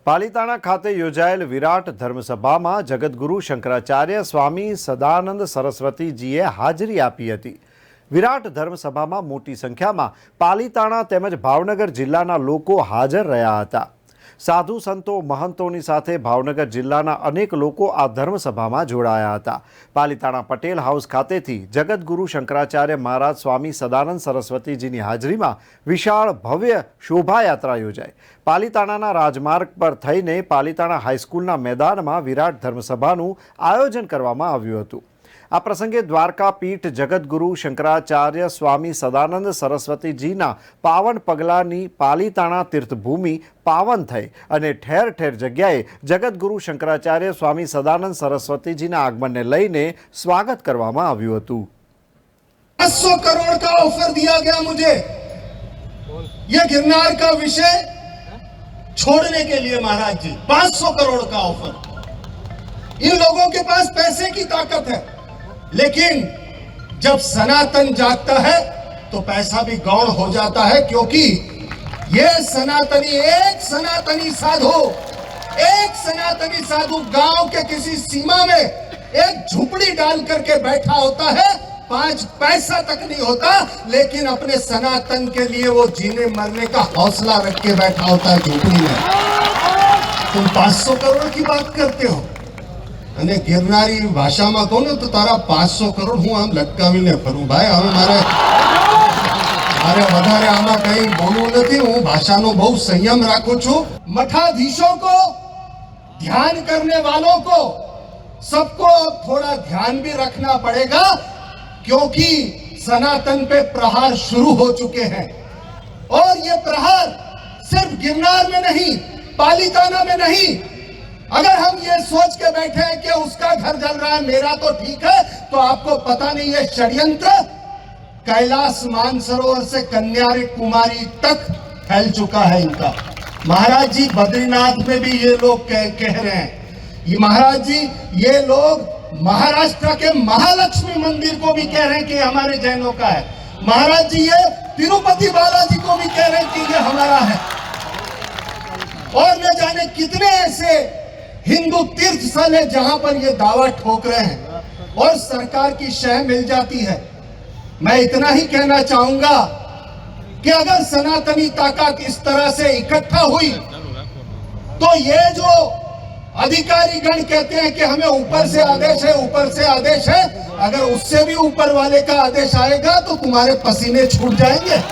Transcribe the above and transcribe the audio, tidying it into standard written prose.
પાલિતાણા ખાતે યોજાયેલ વિરાટ ધર્મસભામાં જગતગુરુ શંકરાચાર્ય સ્વામી સદાનંદ સરસ્વતીજીએ હાજરી આપી હતી। વિરાટ ધર્મસભામાં મોટી સંખ્યામાં પાલિતાણા તેમજ ભાવનગર જિલ્લાના લોકો હાજર રહ્યા હતા। સાધુ સંતો મહંતોની સાથે ભાવનગર જિલ્લાના અનેક લોકો આ ધર્મસભામાં જોડાયા હતા। પાલિતાણા પટેલ હાઉસ ખાતેથી જગતગુરુ શંકરાચાર્ય મહારાજ સ્વામી સદાનંદ સરસ્વતીજીની હાજરીમાં વિશાળ ભવ્ય શોભાયાત્રા યોજાઈ। પાલિતાણાના રાજમાર્ગ પર થઈને પાલિતાણા હાઈસ્કૂલના મેદાનમાં વિરાટ ધર્મસભાનું આયોજન કરવામાં આવ્યું હતું। આ પ્રસંગે દ્વારકા પીઠ જગતગુરુ શંકરાચાર્ય સ્વામી સદાનંદ સરસ્વતીજીના પાવન પગલાની પાલિતાણા તીર્થભૂમિ પાવન થઈ અને ઠેર ઠેર જગ્યાએ જગતગુરુ શંકરાચાર્ય સ્વામી સદાનંદ સરસ્વતીજીના આગમનને લઈને સ્વાગત કરવામાં આવ્યું હતું। 500 करोड़ का ऑफर दिया गया मुझे ये गिरनार का विषय छोड़ने के लिए महाराज जी। 500 करोड़ का ऑफर। इन लोगों के पास पैसे की ताकत है, लेकिन जब सनातन जागता है तो पैसा भी गौण हो जाता है, क्योंकि ये सनातनी एक सनातनी साधु गांव के किसी सीमा में एक झुपड़ी डाल करके बैठा होता है, 5 पैसा तक नहीं होता, लेकिन अपने सनातन के लिए वो जीने मरने का हौसला रख के बैठा होता है झुपड़ी में। तुम 500 करोड़ की बात करते हो અને ગિરનારી ભાષામાં કહું ને તો તારા 500 કરોડ હું આમ લટકાવીને ફરું ભાઈ। હવે મારે વધારે આમાં કંઈ બોલવું નથી। હું ભાષાનો બહુ સંયમ રાખું છું। મઠાધીશોं को ध्यान करने वालों को सबको थोड़ा ध्यान भी रखना पड़ेगा, क्योंकि सनातन पे प्रहार शुरू हो चुके हैं। और ये प्रहार सिर्फ गिरनार में नहीं, पालिताना में नहीं। अगर हम ये सोच के बैठे हैं कि उसका घर जल रहा है मेरा तो ठीक है, तो आपको पता नहीं ये षड्यंत्र कैलाश मानसरोवर से कन्याकुमारी तक फैल चुका है इनका। महाराज जी बद्रीनाथ में भी ये लोग कह रहे हैं। ये महाराज जी ये लोग महाराष्ट्र के महालक्ष्मी मंदिर को भी कह रहे हैं कि हमारे जैनों का है। महाराज जी ये तिरुपति बालाजी को भी कह रहे हैं कि ये हमारा है। और न जाने कितने ऐसे हिंदू तीर्थ स्थल है जहां पर ये दावा ठोक रहे हैं और सरकार की शह मिल जाती है। मैं इतना ही कहना चाहूंगा कि अगर सनातनी ताकत इस तरह से इकट्ठा हुई तो ये जो अधिकारी गण कहते हैं कि हमें ऊपर से आदेश है, अगर उससे भी ऊपर वाले का आदेश आएगा तो तुम्हारे पसीने छूट जाएंगे।